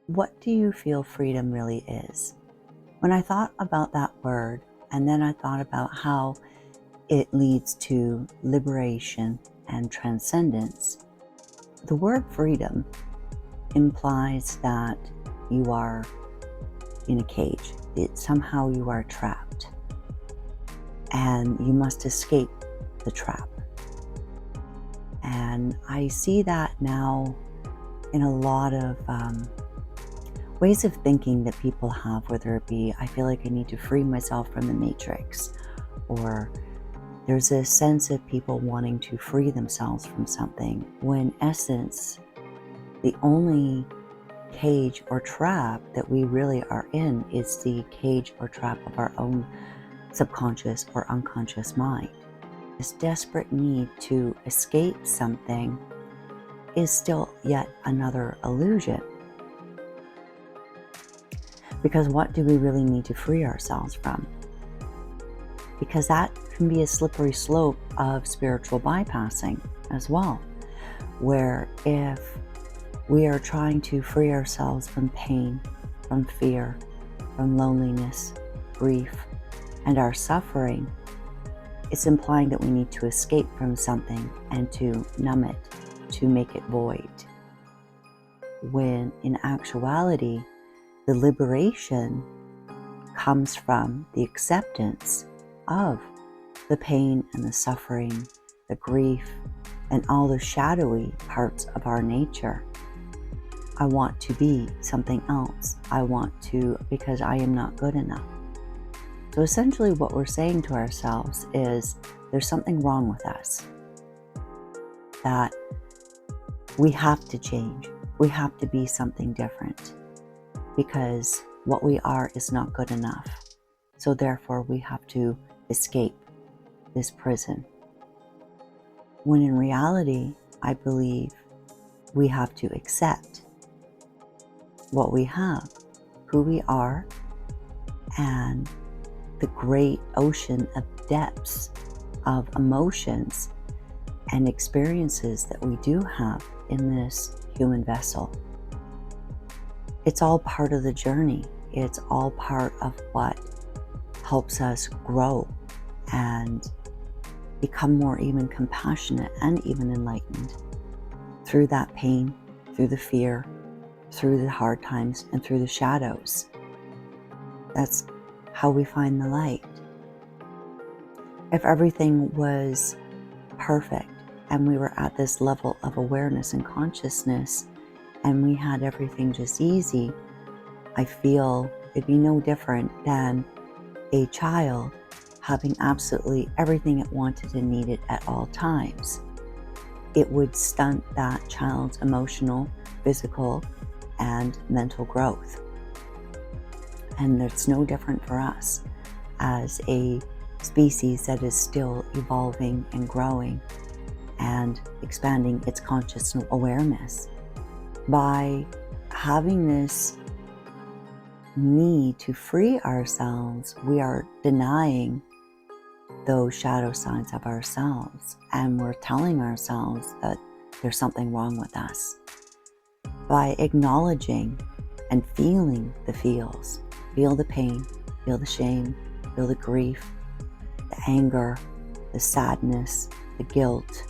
What do you feel freedom really is? When I thought about that word, and then I thought about how it leads to liberation and transcendence, the word freedom implies that you are in a cage. Somehow you are trapped, and you must escape the trap. And I see that now in a lot of ways of thinking that people have, whether it be, I feel like I need to free myself from the matrix, or there's a sense of people wanting to free themselves from something, when in essence, the only cage or trap that we really are in is the cage or trap of our own subconscious or unconscious mind. This desperate need to escape something is still yet another illusion. Because what do we really need to free ourselves from? Because that can be a slippery slope of spiritual bypassing as well, where if we are trying to free ourselves from pain, from fear, from loneliness, grief, and our suffering, it's implying that we need to escape from something and to numb it, to make it void. When in actuality, the liberation comes from the acceptance of the pain and the suffering, the grief, and all the shadowy parts of our nature. I want to be something else. I want to, because I am not good enough. So essentially what we're saying to ourselves is there's something wrong with us, that we have to change. We have to be something different, because what we are is not good enough. So therefore we have to escape this prison. When in reality, I believe we have to accept what we have, who we are, and the great ocean of depths of emotions and experiences that we do have in this human vessel. It's all part of the journey. It's all part of what helps us grow and become more even compassionate and even enlightened through that pain, through the fear, through the hard times, and through the shadows. That's how we find the light. If everything was perfect and we were at this level of awareness and consciousness and we had everything just easy, I feel it'd be no different than a child having absolutely everything it wanted and needed at all times. It would stunt that child's emotional, physical, and mental growth. And it's no different for us as a species that is still evolving and growing and expanding its conscious awareness. By having this need to free ourselves, we are denying those shadow sides of ourselves, and we're telling ourselves that there's something wrong with us. By acknowledging and feeling the feels, feel the pain, feel the shame, feel the grief, the anger, the sadness, the guilt,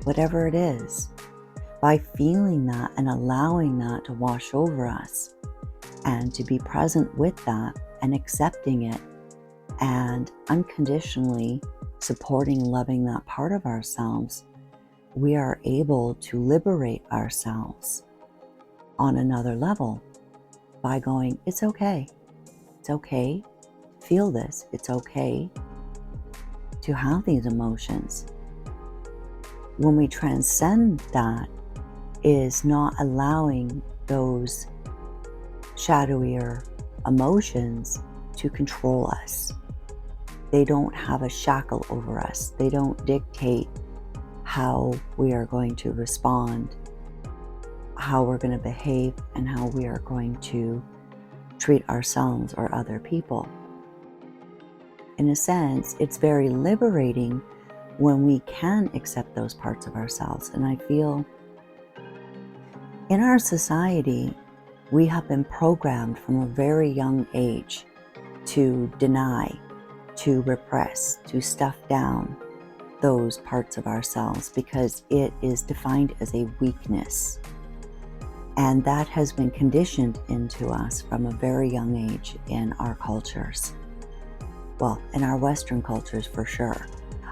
whatever it is, by feeling that and allowing that to wash over us, and to be present with that and accepting it and unconditionally supporting and loving that part of ourselves, we are able to liberate ourselves on another level by going, it's okay. It's okay to feel this. It's okay to have these emotions. When we transcend that, is not allowing those shadowier emotions to control us. They don't have a shackle over us. They don't dictate how we are going to respond, how we're going to behave, and how we are going to treat ourselves or other people. In a sense, it's very liberating when we can accept those parts of ourselves. And I feel in our society, We have been programmed from a very young age to deny, to repress, to stuff down those parts of ourselves because it is defined as a weakness. And that has been conditioned into us from a very young age in our cultures. Well, in our Western cultures for sure.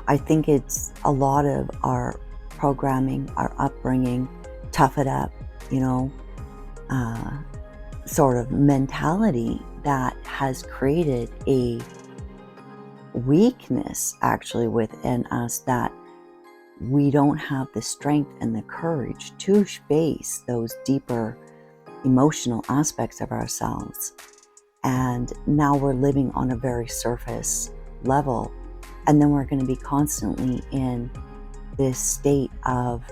I think it's a lot of our programming, our upbringing, tough it up, sort of mentality that has created a weakness actually within us, that we don't have the strength and the courage to face those deeper emotional aspects of ourselves. And now we're living on a very surface level, and then we're going to be constantly in this state of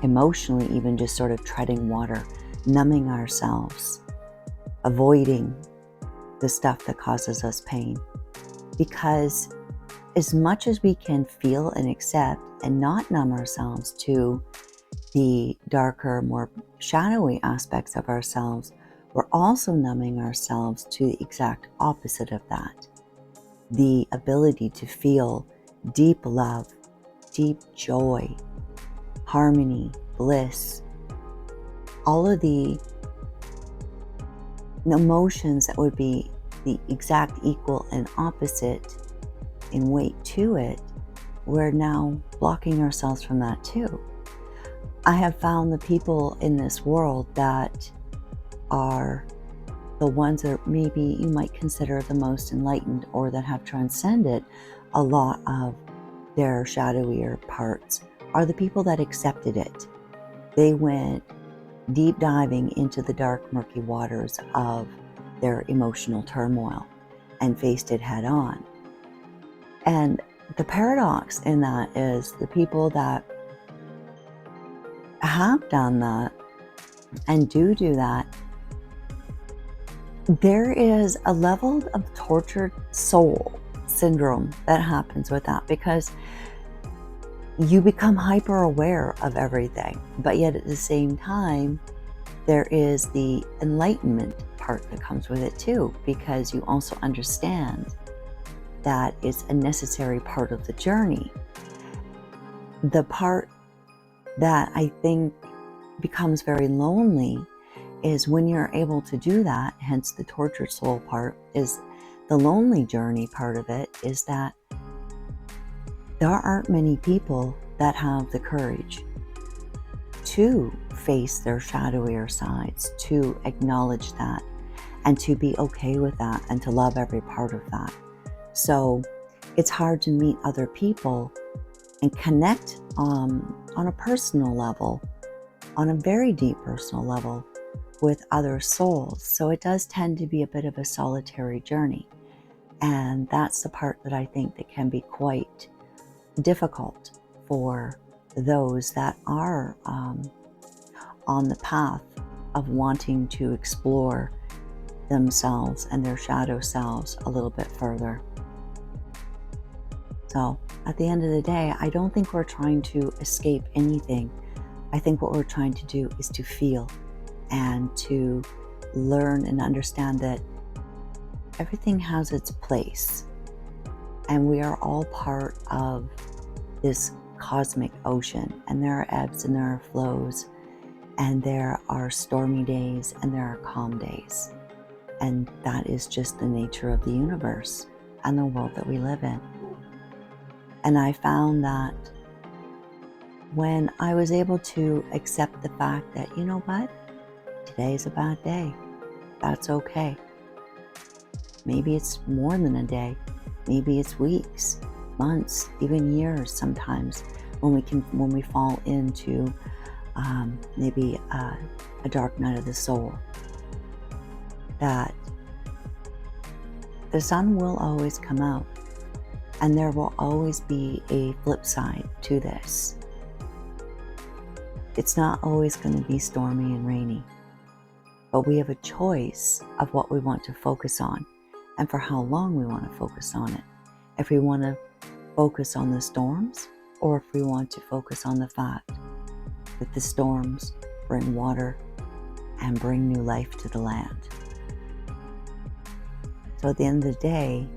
emotionally even just sort of treading water, numbing ourselves, avoiding the stuff that causes us pain. Because as much as we can feel and accept and not numb ourselves to the darker, more shadowy aspects of ourselves, we're also numbing ourselves to the exact opposite of that. The ability to feel deep love, deep joy, harmony, bliss, all of the emotions that would be the exact equal and opposite in weight to it, we're now blocking ourselves from that too. I have found the people in this world that are the ones that maybe you might consider the most enlightened, or that have transcended a lot of their shadowier parts, are the people that accepted it. They went deep diving into the dark, murky waters of their emotional turmoil and faced it head on. And the paradox in that is the people that have done that and do that, there is a level of tortured soul syndrome that happens with that, because you become hyper aware of everything, but yet at the same time, there is the enlightenment part that comes with it too, because you also understand that it's a necessary part of the journey. The part that I think becomes very lonely is when you're able to do that, hence the tortured soul part, is the lonely journey part of it, is that there aren't many people that have the courage to face their shadowier sides, to acknowledge that, and to be okay with that, and to love every part of that. So it's hard to meet other people and connect on a personal level, on a very deep personal level, with other souls. So it does tend to be a bit of a solitary journey. And that's the part that I think that can be quite difficult for those that are on the path of wanting to explore themselves and their shadow selves a little bit further. So at the end of the day, I don't think we're trying to escape anything. I think what we're trying to do is to feel and to learn and understand that everything has its place, and we are all part of this cosmic ocean, and there are ebbs and there are flows, and there are stormy days and there are calm days, and that is just the nature of the universe and the world that we live in. And I found that when I was able to accept the fact that, you know what, today's a bad day, that's okay. Maybe it's more than a day, maybe it's weeks, months, even years sometimes, when we fall into maybe a dark night of the soul, that the sun will always come out, and there will always be a flip side to this. It's not always going to be stormy and rainy, but we have a choice of what we want to focus on and for how long we want to focus on it. If we want to focus on the storms, or if we want to focus on the fact that the storms bring water, and bring new life to the land. So at the end of the day,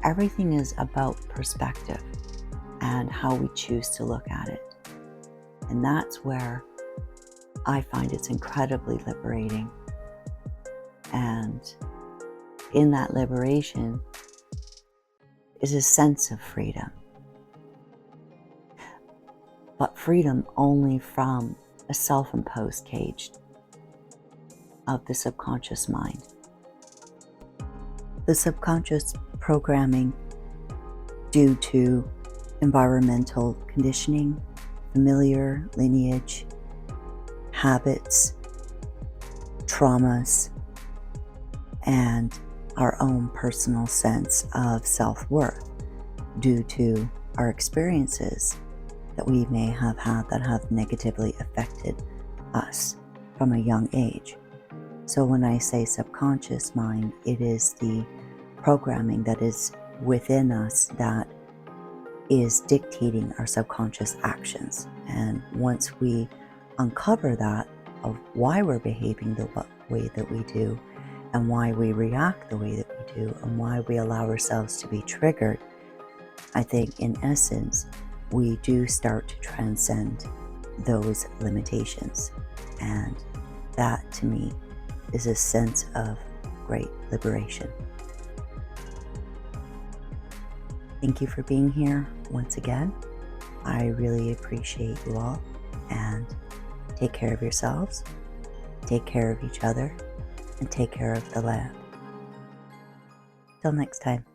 everything is about perspective and how we choose to look at it. And that's where I find it's incredibly liberating. And in that liberation is a sense of freedom. But freedom only from a self-imposed cage of the subconscious mind. The subconscious programming due to environmental conditioning, familiar lineage, habits, traumas, and our own personal sense of self-worth due to our experiences that we may have had that have negatively affected us from a young age. So when I say subconscious mind, it is the programming that is within us that is dictating our subconscious actions. And once we uncover that of why we're behaving the way that we do, and why we react the way that we do, and why we allow ourselves to be triggered, I think in essence, we do start to transcend those limitations. And that to me is a sense of great liberation. Thank you for being here once again. I really appreciate you all, and take care of yourselves, take care of each other, and take care of the land. Till next time.